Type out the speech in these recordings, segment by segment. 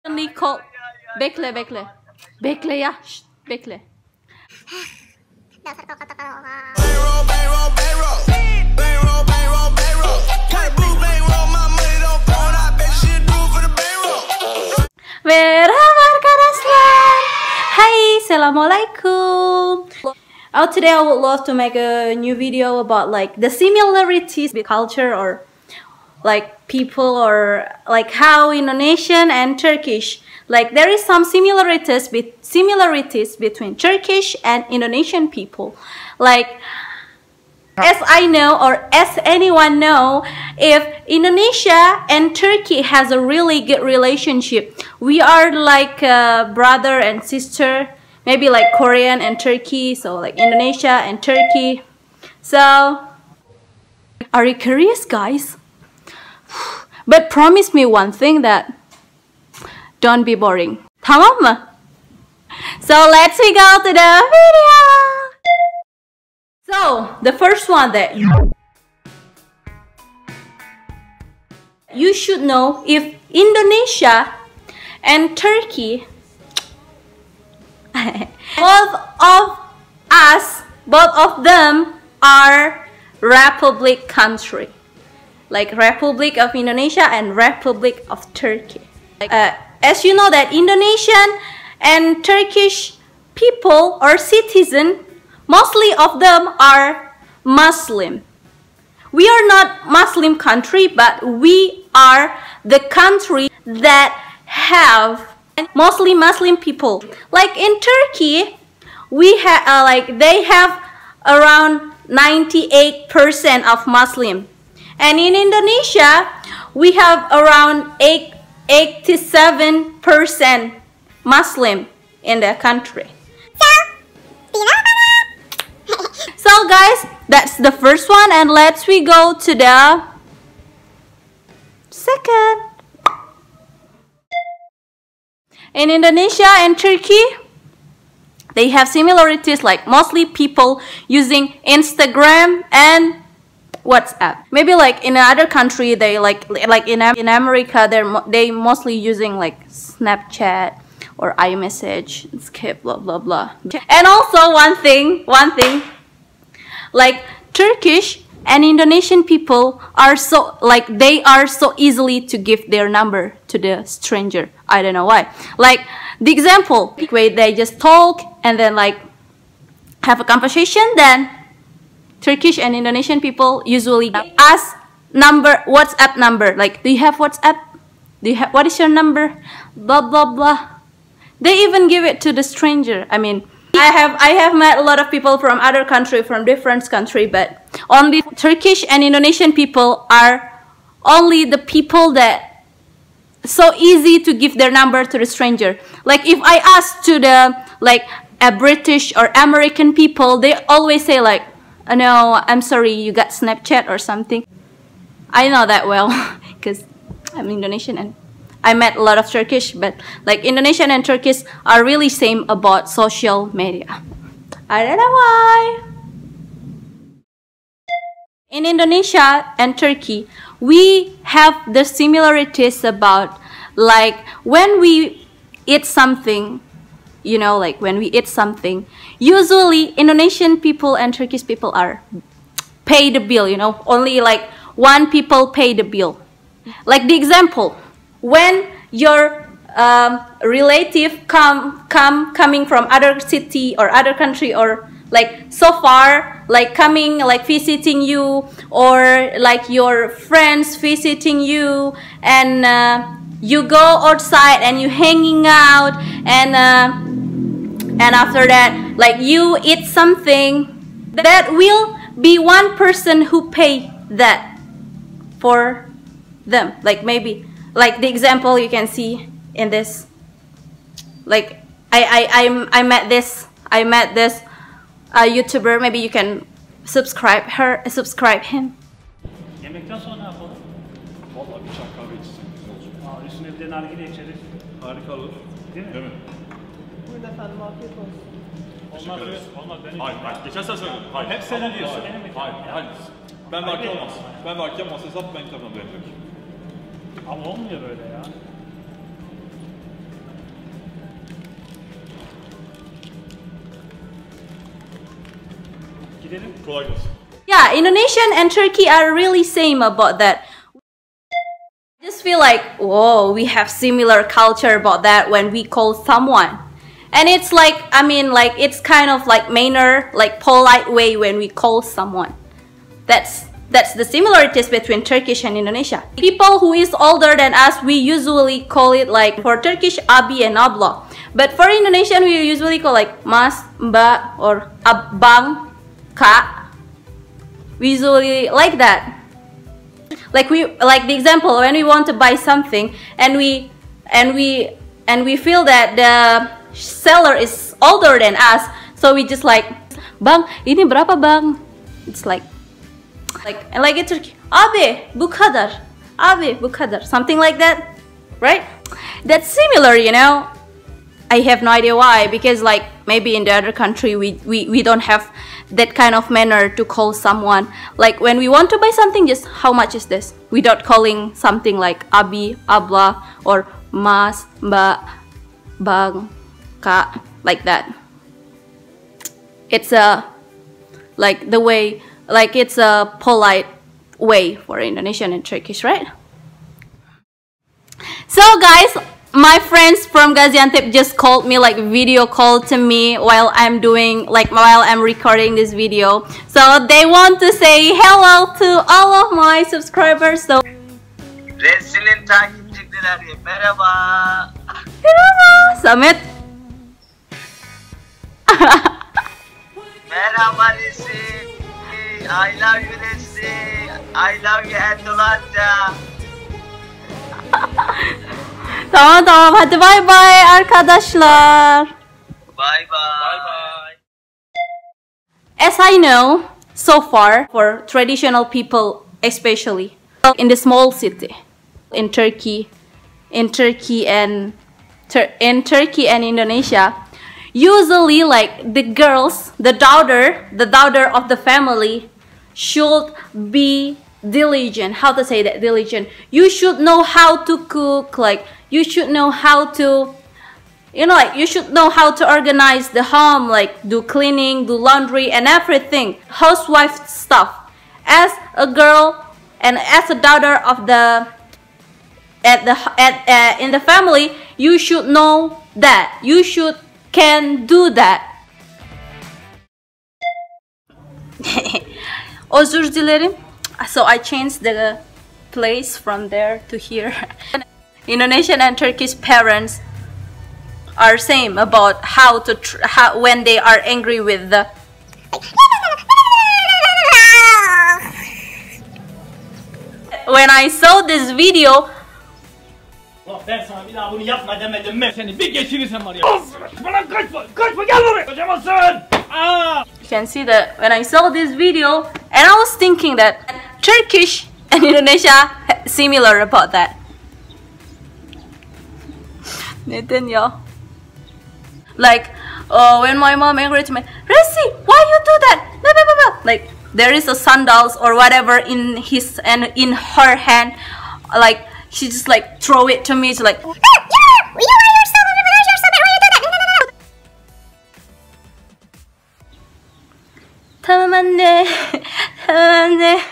Called... Bekle bekle. Bekle ya. Şşt, bekle. Merhaba arkadaşlar. Hi, assalamualaikum. Today I would love to make a new video about like the similarities with culture or like people or like how Indonesian and Turkish, like there is some similarities between Turkish and Indonesian people. Like as I know or as anyone know, if Indonesia and Turkey has a really good relationship, we are like brother and sister, maybe like Korean and Turkey, so like Indonesia and Turkey. So are you curious, guys? But promise me one thing, that don't be boring. Tamam mı? So let's go to the video. So the first one that you should know, if Indonesia and Turkey, both of them are republic country. Like Republic of Indonesia and Republic of Turkey. As you know that Indonesian and Turkish people or citizen, mostly of them are Muslim. We are not Muslim country, but we are the country that have mostly Muslim people. Like in Turkey, we have they have around 98% of Muslim. And in Indonesia, we have around 87% Muslim in the country. So guys, that's the first one, and we go to the second. In Indonesia and Turkey, they have similarities, like mostly people using Instagram and WhatsApp. Maybe like in another country, they like in America, they mostly using like Snapchat or iMessage, Skype, blah blah blah. And also one thing, like Turkish and Indonesian people are so they are so easily to give their number to the stranger. I don't know why. Like the example, where they just talk and then like have a conversation, then Turkish and Indonesian people usually ask WhatsApp number. Like, do you have WhatsApp? What is your number? Blah blah blah. They even give it to the stranger. I mean, I have met a lot of people from other country, from different country, but only Turkish and Indonesian people are only the people that so easy to give their number to the stranger. Like if I ask to the a British or American people, they always say like, oh, no, I'm sorry, you got Snapchat or something. I know that well because I'm Indonesian and I met a lot of Turkish, but like Indonesian and Turkish are really same about social media. I don't know why. In Indonesia and Turkey, we have the similarities about like when we eat something. You know, like when we eat something, usually Indonesian people and Turkish people are pay the bill, you know, only like one people pay the bill. Like the example, when your relative coming from other city or other country, or like so far, like coming like visiting you, or like your friends visiting you, and you go outside and you hanging out, and after that, like you eat something, that will be one person who pay that for them. Like maybe, like the example you can see in this. Like I met this YouTuber. Maybe you can subscribe him. Yemekten sonra ne yapalım? Vallahi bir çay kahve içsek güzel olur. Üstüne bir de nargile içeriz. Harika olur. Değil mi? Değil mi? Buyurun efendim, afiyet olsun. Olmaz benim. Hayır, geçen sen söyledin. Hayır. Hep sen ödüyorsun. Hayır. Ben varken olmaz. Ben varken masaya sat, ben kazanırım. Ama olmuyor böyle ya. Gidelim. Kolay gelsin. Yeah, Indonesian and Turkey are really same about that. I just feel like, whoa, we have similar culture about that when we call someone. And it's like, I mean, like, it's kind of like manner, like polite way when we call someone. That's the similarities between Turkish and Indonesia. People who is older than us, we usually call it like, for Turkish, abi and abla. But for Indonesian, we usually call like mas, mbak, or abang, kak. We usually like that. Like the example, when we want to buy something and we feel that the seller is older than us, so we just like, bang, ini berapa bang? It's like it's Turkey, abi bu kadar, something like that, right? That's similar, you know. I have no idea why, because like maybe in the other country we don't have that kind of manner to call someone. Like when we want to buy something, just how much is this, without calling something like abi, abla, or mas, mbak, bang, kak, like that. It's a like the way, like it's a polite way for Indonesian and Turkish, right? So guys, my friends from Gaziantep just called me, like video call to me while I'm recording this video. So they want to say hello to all of my subscribers. So Benzerli takipçileri merhaba. merhaba Samet. Merhaba Lesi. I love you Lesi. I love you Endonezya. Tamam hadi bay bay arkadaşlar. Bye bye. As I know, so far, for traditional people especially, in the small city, in Turkey and Indonesia, usually like the girls, the daughter of the family should be diligent. How to say that? Diligent. You should know how to cook, like you should know how to, you know, like you should know how to organize the home, like do cleaning, do laundry and everything, housewife stuff. As a girl and as a daughter of in the family, you should know that. You can do that. Özür dilerim. So I changed the place from there to here. Indonesian and Turkish parents are same about how when they are angry with the when I saw this video, Ben sana bir daha bunu yapma demedim mi? Seni bir geçirirsen var ya. Bana kaçma gel buraya. Kaçamazsın. you can see that when I saw this video, and I was thinking that Turkish and Indonesia similar about that. Neden ya? Like when my mom angry to me, Resi, why you do that? Blah, blah, blah, blah. Like there is a sandals or whatever in his and in her hand, like she just like throw it to me. It's like, tamam anne, tamam anne.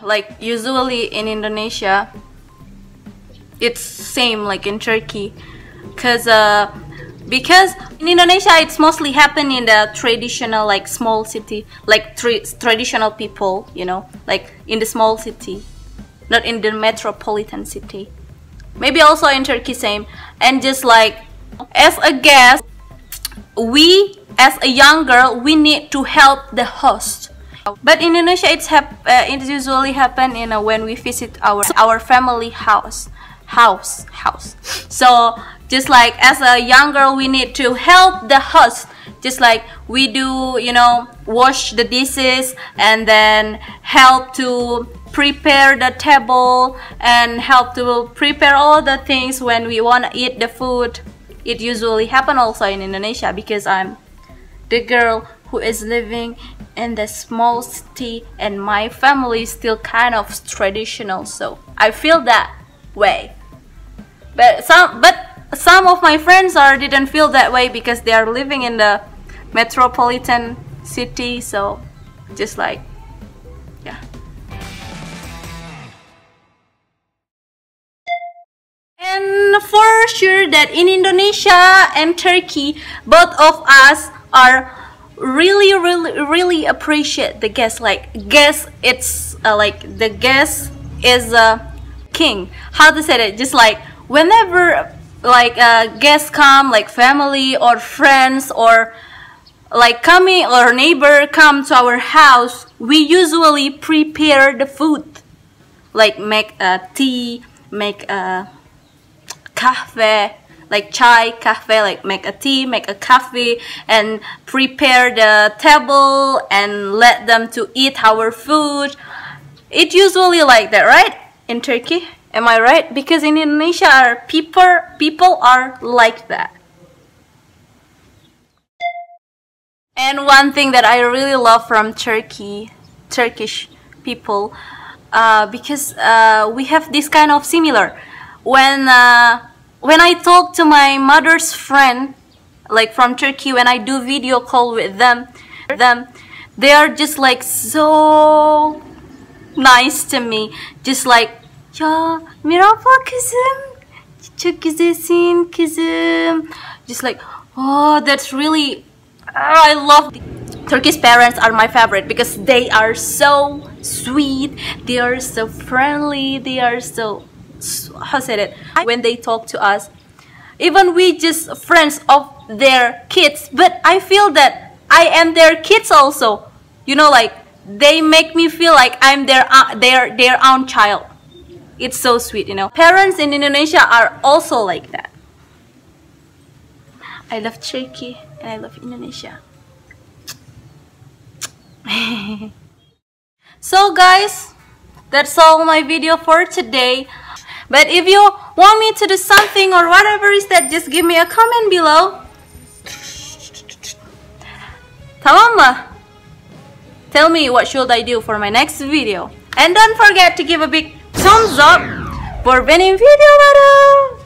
Like usually in Indonesia, it's same like in Turkey, because in Indonesia it's mostly happen in the traditional like small city, like traditional people, you know, like in the small city, not in the metropolitan city. Maybe also in Turkey same. And just like as a guest, we as a young girl, we need to help the host. But in Indonesia it usually happen when we visit our family house. So just like as a young girl, we need to help the host, just like we do, you know, wash the dishes and then help to prepare the table and help to prepare all the things when we want to eat the food. It usually happen also in Indonesia, because I'm the girl who is living in the small city and my family is still kind of traditional, so I feel that way. But some of my friends didn't feel that way because they are living in the metropolitan city, so just like, yeah. And for sure that in Indonesia and Turkey, both of us are really appreciate the guest. Like guest, it's like the guest is a king. How to say it? Just like whenever like guests come, like family or friends or like coming or neighbor come to our house, we usually prepare the food, like make a tea, make a cafe, like chai, cafe, like make a tea, make a coffee, and prepare the table and let them to eat our food. It usually like that, right? In Turkey, am I right? Because in Indonesia, our people are like that. And one thing that I really love from Turkish people, because we have this kind of similar. When I talk to my mother's friend, like from Turkey, when I do video call with them, they are just like so nice to me. Just like, ya merhaba kızım, çok güzelsin kızım. Just like, oh, that's really, I love Turkish parents are my favorite because they are so sweet, they are so friendly, they are so, how said it, when they talk to us, even we just friends of their kids, but I feel that I am their kids also, you know, like they make me feel like I'm their own child. It's so sweet, you know. Parents in Indonesia are also like that. I love Turkey and I love Indonesia. So guys, that's all my video for today. But if you want me to do something or whatever is that, just give me a comment below. Tamam mı? Tell me what should I do for my next video. And don't forget to give a big thumbs up for benim video baru.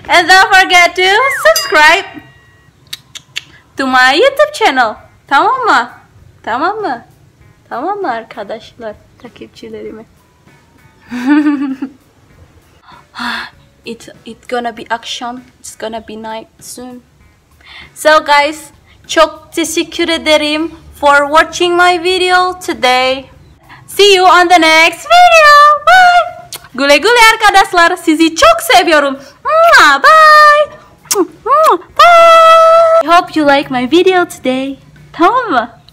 And don't forget to subscribe to my YouTube channel. Tamam mı? Tamam mı? Tamam mı arkadaşlar, takipçilerime? It's gonna be akşam. It's gonna be night soon. So guys, çok teşekkür ederim for watching my video today. See you on the next video. Bye. Güle güle arkadaşlar. Sizi çok seviyorum. Bye. Bye. I hope you like my video today. Tamam mı?